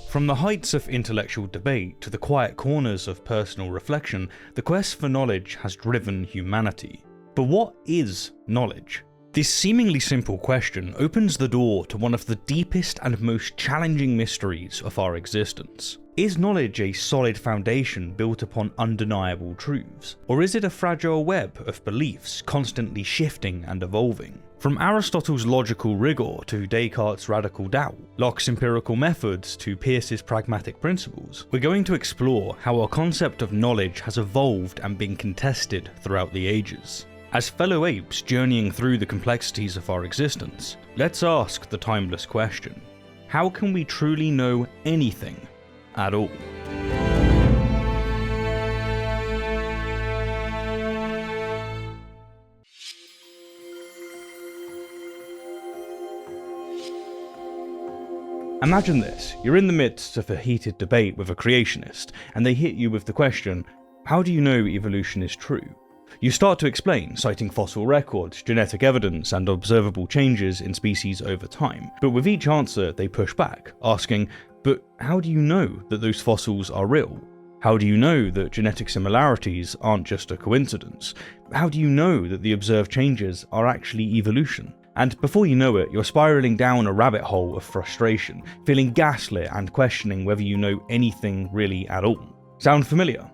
From the heights of intellectual debate to the quiet corners of personal reflection, the quest for knowledge has driven humanity. But what is knowledge? This seemingly simple question opens the door to one of the deepest and most challenging mysteries of our existence. Is knowledge a solid foundation built upon undeniable truths? Or is it a fragile web of beliefs constantly shifting and evolving? From Aristotle's logical rigor to Descartes' radical doubt, Locke's empirical methods to Peirce's pragmatic principles, we're going to explore how our concept of knowledge has evolved and been contested throughout the ages. As fellow apes journeying through the complexities of our existence, let's ask the timeless question: how can we truly know anything at all? Imagine this: you're in the midst of a heated debate with a creationist, and they hit you with the question, how do you know evolution is true? You start to explain, citing fossil records, genetic evidence, and observable changes in species over time. But with each answer, they push back, asking, but how do you know that those fossils are real? How do you know that genetic similarities aren't just a coincidence? How do you know that the observed changes are actually evolution? And before you know it, you're spiraling down a rabbit hole of frustration, feeling gaslit and questioning whether you know anything really at all. Sound familiar?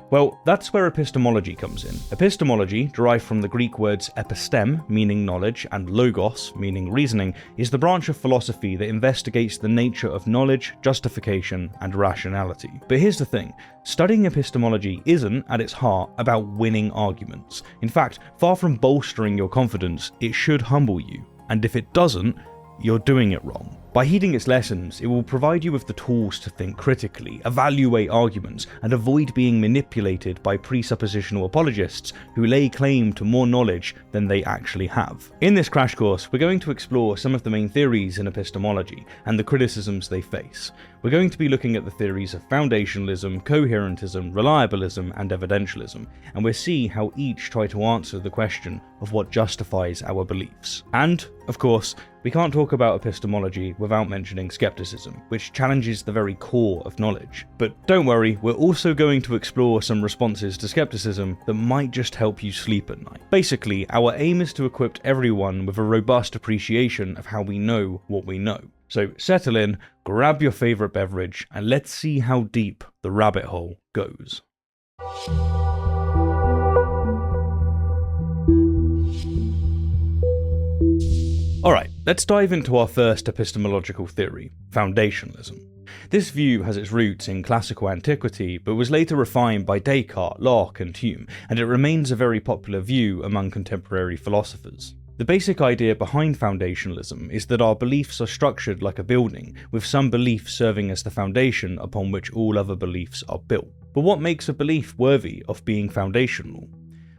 Well, that's where epistemology comes in. Epistemology, derived from the Greek words epistem, meaning knowledge, and logos, meaning reasoning, is the branch of philosophy that investigates the nature of knowledge, justification, and rationality. But here's the thing: studying epistemology isn't, at its heart, about winning arguments. In fact, far from bolstering your confidence, it should humble you. And if it doesn't, you're doing it wrong. By heeding its lessons, it will provide you with the tools to think critically, evaluate arguments, and avoid being manipulated by presuppositional apologists who lay claim to more knowledge than they actually have. In this crash course, we're going to explore some of the main theories in epistemology and the criticisms they face. We're going to be looking at the theories of Foundationalism, Coherentism, Reliabilism, and Evidentialism, and we'll see how each try to answer the question of what justifies our beliefs. And, of course, we can't talk about epistemology without mentioning skepticism, which challenges the very core of knowledge. But don't worry, we're also going to explore some responses to skepticism that might just help you sleep at night. Basically, our aim is to equip everyone with a robust appreciation of how we know what we know. So settle in, grab your favourite beverage, and let's see how deep the rabbit hole goes. Alright, let's dive into our first epistemological theory, Foundationalism. This view has its roots in classical antiquity, but was later refined by Descartes, Locke, and Hume, and it remains a very popular view among contemporary philosophers. The basic idea behind foundationalism is that our beliefs are structured like a building, with some beliefs serving as the foundation upon which all other beliefs are built. But what makes a belief worthy of being foundational?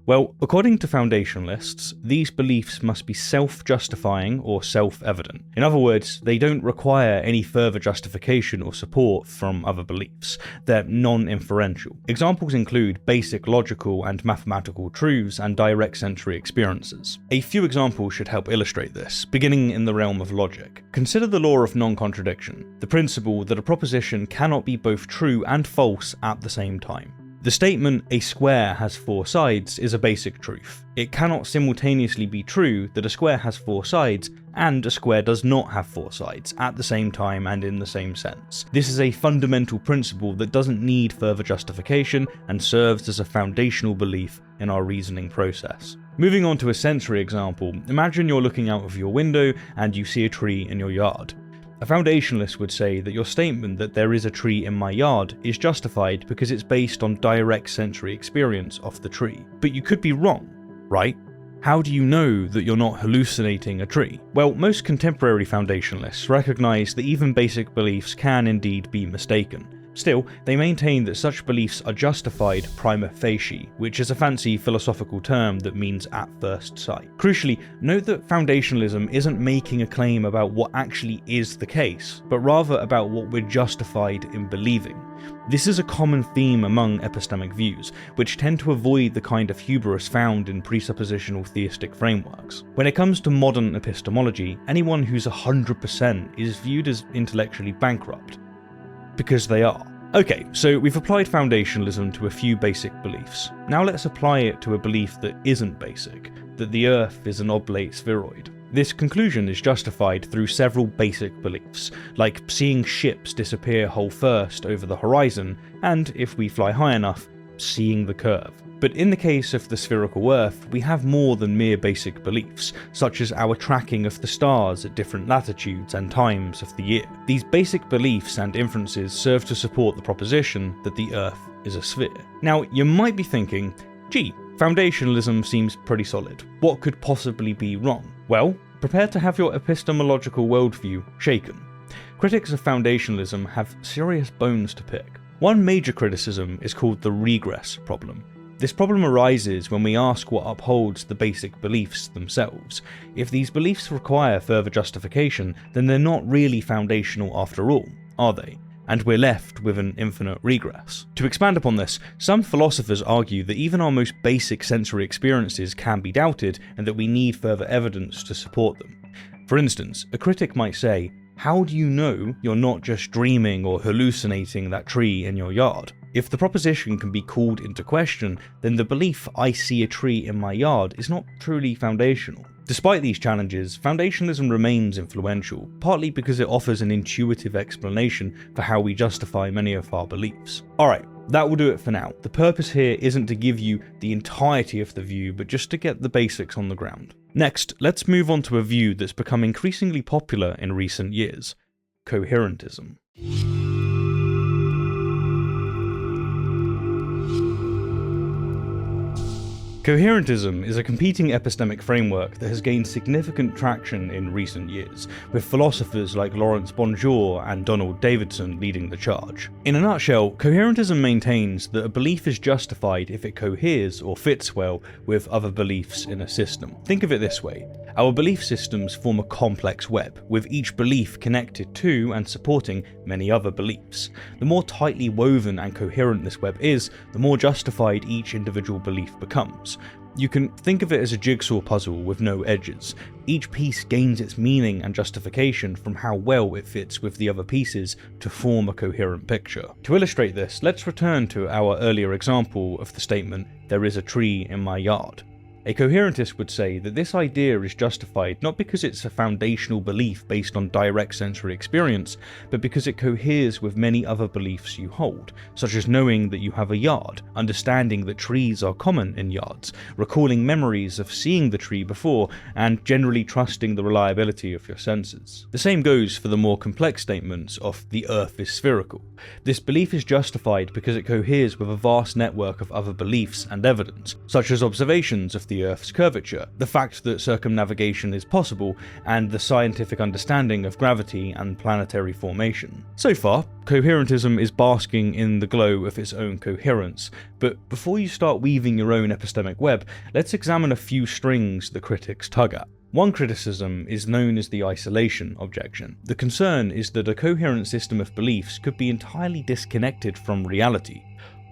Well, according to foundationalists, these beliefs must be self-justifying or self-evident. In other words, they don't require any further justification or support from other beliefs. They're non-inferential. Examples include basic logical and mathematical truths and direct sensory experiences. A few examples should help illustrate this, beginning in the realm of logic. Consider the law of non-contradiction, the principle that a proposition cannot be both true and false at the same time. The statement, "a square has four sides," is a basic truth. It cannot simultaneously be true that a square has four sides and a square does not have four sides at the same time and in the same sense. This is a fundamental principle that doesn't need further justification and serves as a foundational belief in our reasoning process. Moving on to a sensory example, imagine you're looking out of your window and you see a tree in your yard. A foundationalist would say that your statement that there is a tree in my yard is justified because it's based on direct sensory experience of the tree. But you could be wrong, right? How do you know that you're not hallucinating a tree? Well, most contemporary foundationalists recognize that even basic beliefs can indeed be mistaken. Still, they maintain that such beliefs are justified prima facie, which is a fancy philosophical term that means at first sight. Crucially, note that foundationalism isn't making a claim about what actually is the case, but rather about what we're justified in believing. This is a common theme among epistemic views, which tend to avoid the kind of hubris found in presuppositional theistic frameworks. When it comes to modern epistemology, anyone who's 100% is viewed as intellectually bankrupt. Because they are. Okay, so we've applied foundationalism to a few basic beliefs. Now let's apply it to a belief that isn't basic, that the Earth is an oblate spheroid. This conclusion is justified through several basic beliefs, like seeing ships disappear hull first over the horizon, and, if we fly high enough, seeing the curve. But in the case of the spherical Earth, we have more than mere basic beliefs, such as our tracking of the stars at different latitudes and times of the year. These basic beliefs and inferences serve to support the proposition that the Earth is a sphere. Now, you might be thinking, gee, foundationalism seems pretty solid. What could possibly be wrong? Well, prepare to have your epistemological worldview shaken. Critics of foundationalism have serious bones to pick. One major criticism is called the regress problem. This problem arises when we ask what upholds the basic beliefs themselves. If these beliefs require further justification, then they're not really foundational after all, are they? And we're left with an infinite regress. To expand upon this, some philosophers argue that even our most basic sensory experiences can be doubted and that we need further evidence to support them. For instance, a critic might say, how do you know you're not just dreaming or hallucinating that tree in your yard? If the proposition can be called into question, then the belief I see a tree in my yard is not truly foundational. Despite these challenges, foundationalism remains influential, partly because it offers an intuitive explanation for how we justify many of our beliefs. Alright, that will do it for now. The purpose here isn't to give you the entirety of the view, but just to get the basics on the ground. Next, let's move on to a view that's become increasingly popular in recent years: Coherentism. Coherentism is a competing epistemic framework that has gained significant traction in recent years, with philosophers like Lawrence Bonjour and Donald Davidson leading the charge. In a nutshell, coherentism maintains that a belief is justified if it coheres or fits well with other beliefs in a system. Think of it this way: our belief systems form a complex web, with each belief connected to and supporting many other beliefs. The more tightly woven and coherent this web is, the more justified each individual belief becomes. You can think of it as a jigsaw puzzle with no edges. Each piece gains its meaning and justification from how well it fits with the other pieces to form a coherent picture. To illustrate this, let's return to our earlier example of the statement, "There is a tree in my yard." A coherentist would say that this idea is justified not because it's a foundational belief based on direct sensory experience, but because it coheres with many other beliefs you hold, such as knowing that you have a yard, understanding that trees are common in yards, recalling memories of seeing the tree before, and generally trusting the reliability of your senses. The same goes for the more complex statements of "the Earth is spherical." This belief is justified because it coheres with a vast network of other beliefs and evidence, such as observations of the Earth's curvature, the fact that circumnavigation is possible, and the scientific understanding of gravity and planetary formation. So far, coherentism is basking in the glow of its own coherence, but before you start weaving your own epistemic web, let's examine a few strings the critics tug at. One criticism is known as the isolation objection. The concern is that a coherent system of beliefs could be entirely disconnected from reality.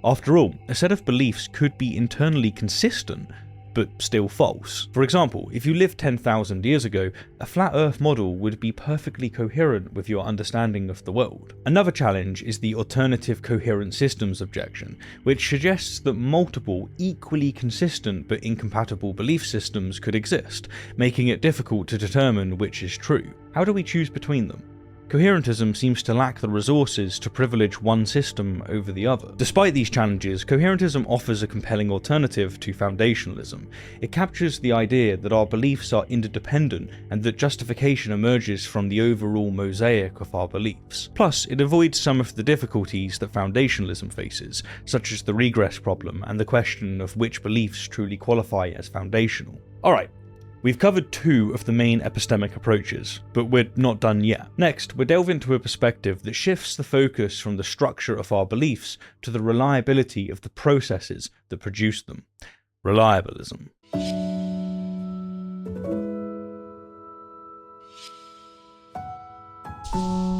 After all, a set of beliefs could be internally consistent, but still false. For example, if you lived 10,000 years ago, a flat Earth model would be perfectly coherent with your understanding of the world. Another challenge is the alternative coherent systems objection, which suggests that multiple, equally consistent but incompatible belief systems could exist, making it difficult to determine which is true. How do we choose between them? Coherentism seems to lack the resources to privilege one system over the other. Despite these challenges, coherentism offers a compelling alternative to foundationalism. It captures the idea that our beliefs are interdependent and that justification emerges from the overall mosaic of our beliefs. Plus, it avoids some of the difficulties that foundationalism faces, such as the regress problem and the question of which beliefs truly qualify as foundational. Alright, We've covered two of the main epistemic approaches, but we're not done yet. Next, we'll delve into a perspective that shifts the focus from the structure of our beliefs to the reliability of the processes that produce them. Reliabilism.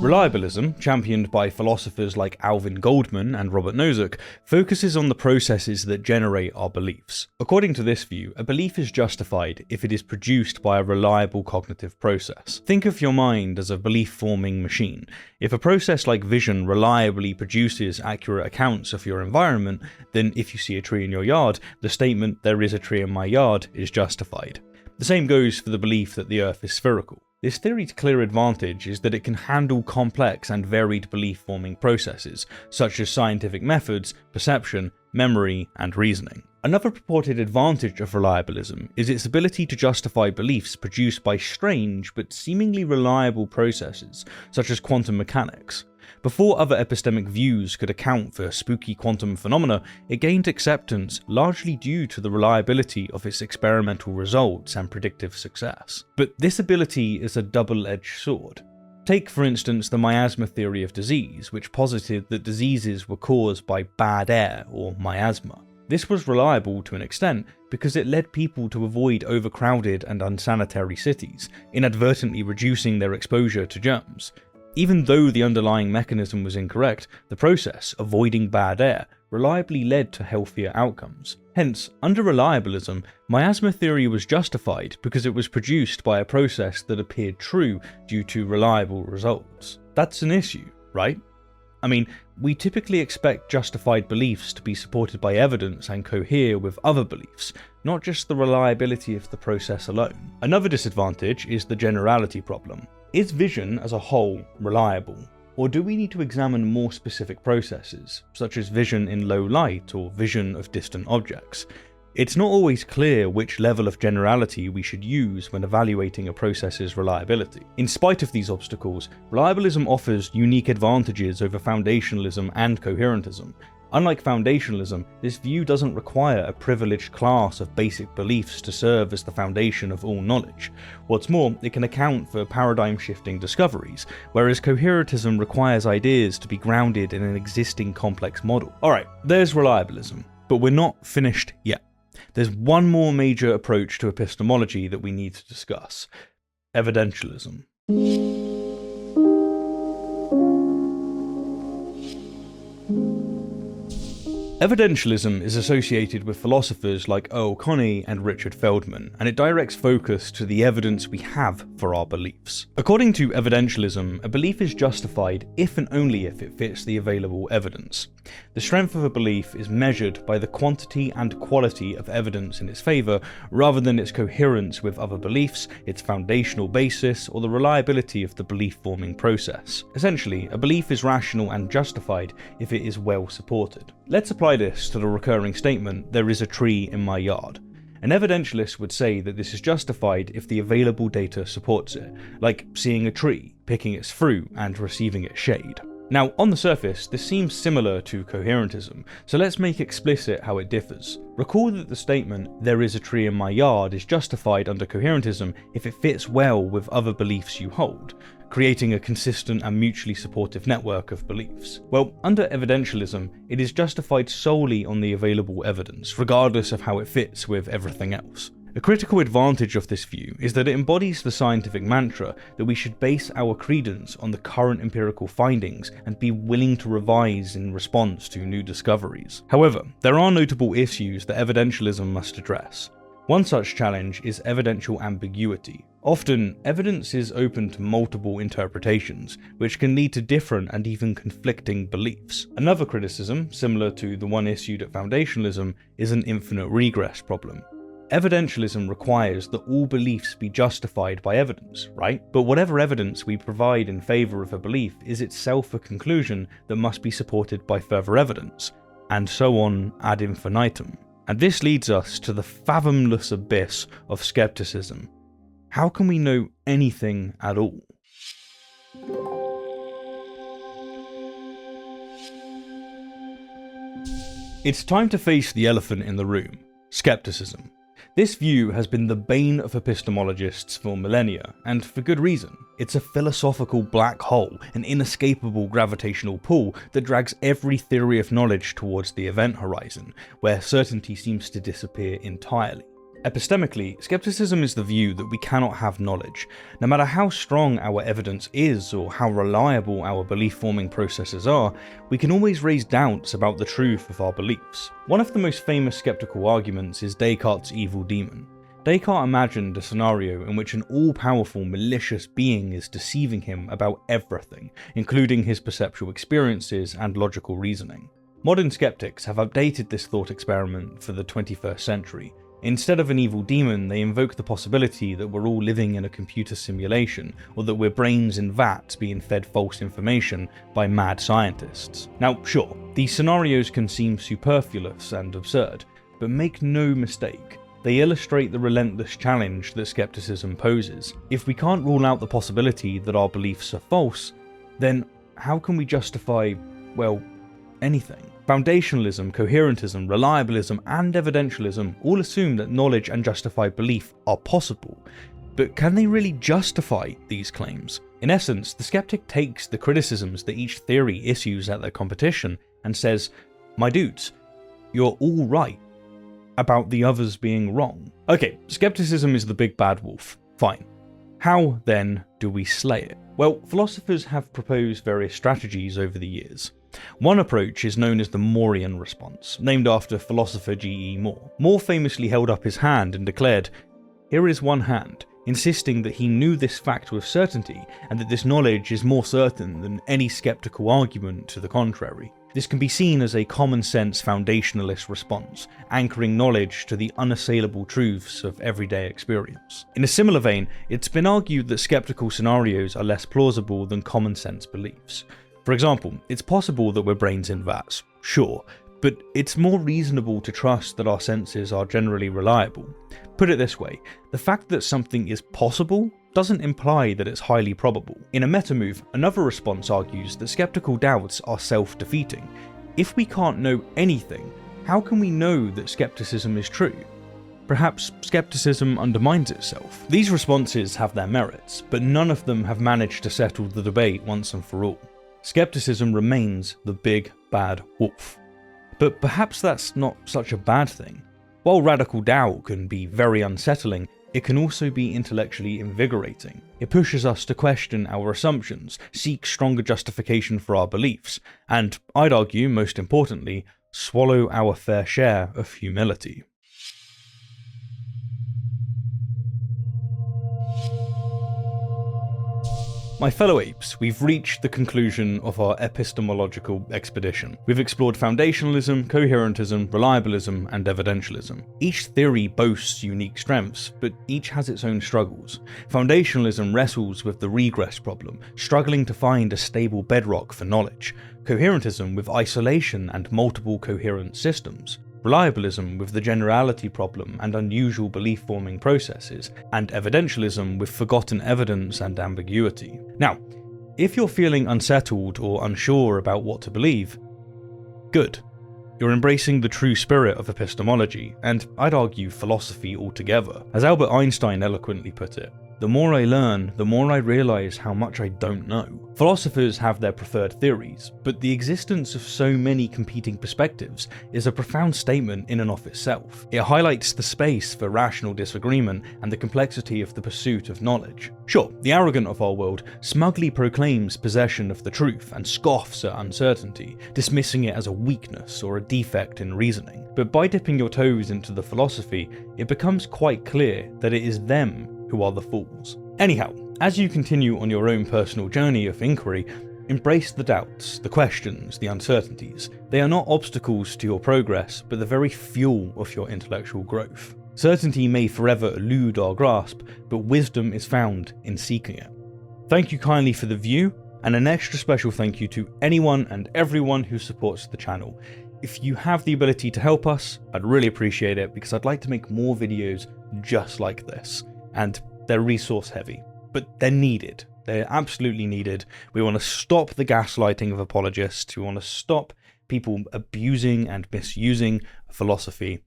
Reliabilism, championed by philosophers like Alvin Goldman and Robert Nozick, focuses on the processes that generate our beliefs. According to this view, a belief is justified if it is produced by a reliable cognitive process. Think of your mind as a belief-forming machine. If a process like vision reliably produces accurate accounts of your environment, then if you see a tree in your yard, the statement "there is a tree in my yard" is justified. The same goes for the belief that the Earth is spherical. This theory's clear advantage is that it can handle complex and varied belief-forming processes, such as scientific methods, perception, memory, and reasoning. Another purported advantage of reliabilism is its ability to justify beliefs produced by strange but seemingly reliable processes, such as quantum mechanics. Before other epistemic views could account for spooky quantum phenomena, it gained acceptance largely due to the reliability of its experimental results and predictive success. But this ability is a double-edged sword. Take, for instance, the miasma theory of disease, which posited that diseases were caused by bad air, or miasma. This was reliable to an extent because it led people to avoid overcrowded and unsanitary cities, inadvertently reducing their exposure to germs. Even though the underlying mechanism was incorrect, the process, avoiding bad air, reliably led to healthier outcomes. Hence, under reliabilism, miasma theory was justified because it was produced by a process that appeared true due to reliable results. That's an issue, right? I mean, we typically expect justified beliefs to be supported by evidence and cohere with other beliefs, not just the reliability of the process alone. Another disadvantage is the generality problem. Is vision as a whole reliable? Or do we need to examine more specific processes, such as vision in low light or vision of distant objects? It's not always clear which level of generality we should use when evaluating a process's reliability. In spite of these obstacles, reliabilism offers unique advantages over foundationalism and coherentism. Unlike foundationalism, this view doesn't require a privileged class of basic beliefs to serve as the foundation of all knowledge. What's more, it can account for paradigm-shifting discoveries, whereas coherentism requires ideas to be grounded in an existing complex model. Alright, there's reliabilism, but we're not finished yet. There's one more major approach to epistemology that we need to discuss: evidentialism. Evidentialism is associated with philosophers like Earl Coney and Richard Feldman, and it directs focus to the evidence we have for our beliefs. According to evidentialism, a belief is justified if and only if it fits the available evidence. The strength of a belief is measured by the quantity and quality of evidence in its favour, rather than its coherence with other beliefs, its foundational basis, or the reliability of the belief-forming process. Essentially, a belief is rational and justified if it is well supported. Let's apply this to the recurring statement, "there is a tree in my yard." An evidentialist would say that this is justified if the available data supports it, like seeing a tree, picking its fruit, and receiving its shade. Now, on the surface, this seems similar to coherentism, so let's make explicit how it differs. Recall that the statement, "there is a tree in my yard," is justified under coherentism if it fits well with other beliefs you hold, creating a consistent and mutually supportive network of beliefs. Well, under evidentialism, it is justified solely on the available evidence, regardless of how it fits with everything else. A critical advantage of this view is that it embodies the scientific mantra that we should base our credence on the current empirical findings and be willing to revise in response to new discoveries. However, there are notable issues that evidentialism must address. One such challenge is evidential ambiguity. Often, evidence is open to multiple interpretations, which can lead to different and even conflicting beliefs. Another criticism, similar to the one issued at foundationalism, is an infinite regress problem. Evidentialism requires that all beliefs be justified by evidence, right? But whatever evidence we provide in favour of a belief is itself a conclusion that must be supported by further evidence, and so on ad infinitum. And this leads us to the fathomless abyss of skepticism. How can we know anything at all? It's time to face the elephant in the room: skepticism. This view has been the bane of epistemologists for millennia, and for good reason. It's a philosophical black hole, an inescapable gravitational pull that drags every theory of knowledge towards the event horizon, where certainty seems to disappear entirely. Epistemically, skepticism is the view that we cannot have knowledge. No matter how strong our evidence is or how reliable our belief-forming processes are, we can always raise doubts about the truth of our beliefs. One of the most famous skeptical arguments is Descartes' evil demon. Descartes imagined a scenario in which an all-powerful, malicious being is deceiving him about everything, including his perceptual experiences and logical reasoning. Modern skeptics have updated this thought experiment for the 21st century. Instead of an evil demon, they invoke the possibility that we're all living in a computer simulation, or that we're brains in vats being fed false information by mad scientists. Now, sure, these scenarios can seem superfluous and absurd, but make no mistake, they illustrate the relentless challenge that skepticism poses. If we can't rule out the possibility that our beliefs are false, then how can we justify, well, anything? Foundationalism, coherentism, reliabilism, and evidentialism all assume that knowledge and justified belief are possible. But can they really justify these claims? In essence, the skeptic takes the criticisms that each theory issues at their competition and says, "My dudes, you're all right about the others being wrong." Okay, skepticism is the big bad wolf. Fine. How, then, do we slay it? Well, philosophers have proposed various strategies over the years. One approach is known as the Moreian response, named after philosopher G.E. Moore. Moore famously held up his hand and declared, "Here is one hand," insisting that he knew this fact with certainty and that this knowledge is more certain than any skeptical argument to the contrary. This can be seen as a common-sense foundationalist response, anchoring knowledge to the unassailable truths of everyday experience. In a similar vein, it's been argued that skeptical scenarios are less plausible than common-sense beliefs. For example, it's possible that we're brains in vats, sure, but it's more reasonable to trust that our senses are generally reliable. Put it this way, the fact that something is possible doesn't imply that it's highly probable. In a meta-move, another response argues that skeptical doubts are self-defeating. If we can't know anything, how can we know that skepticism is true? Perhaps skepticism undermines itself. These responses have their merits, but none of them have managed to settle the debate once and for all. Skepticism remains the big bad wolf. But perhaps that's not such a bad thing. While radical doubt can be very unsettling, it can also be intellectually invigorating. It pushes us to question our assumptions, seek stronger justification for our beliefs, and, I'd argue most importantly, swallow our fair share of humility. My fellow apes, we've reached the conclusion of our epistemological expedition. We've explored foundationalism, coherentism, reliabilism, and evidentialism. Each theory boasts unique strengths, but each has its own struggles. Foundationalism wrestles with the regress problem, struggling to find a stable bedrock for knowledge. Coherentism with isolation and multiple coherent systems. Reliabilism with the generality problem and unusual belief-forming processes, and evidentialism with forgotten evidence and ambiguity. Now, if you're feeling unsettled or unsure about what to believe, good. You're embracing the true spirit of epistemology, and I'd argue philosophy altogether. As Albert Einstein eloquently put it, "The more I learn, the more I realise how much I don't know." Philosophers have their preferred theories, but the existence of so many competing perspectives is a profound statement in and of itself. It highlights the space for rational disagreement and the complexity of the pursuit of knowledge. Sure, the arrogant of our world smugly proclaims possession of the truth and scoffs at uncertainty, dismissing it as a weakness or a defect in reasoning. But by dipping your toes into the philosophy, it becomes quite clear that it is them who are the fools. Anyhow, as you continue on your own personal journey of inquiry, embrace the doubts, the questions, the uncertainties. They are not obstacles to your progress, but the very fuel of your intellectual growth. Certainty may forever elude our grasp, but wisdom is found in seeking it. Thank you kindly for the view, and an extra special thank you to anyone and everyone who supports the channel. If you have the ability to help us, I'd really appreciate it, because I'd like to make more videos just like this. And they're resource heavy, but they're needed. They're absolutely needed. We want to stop the gaslighting of apologists. We want to stop people abusing and misusing philosophy.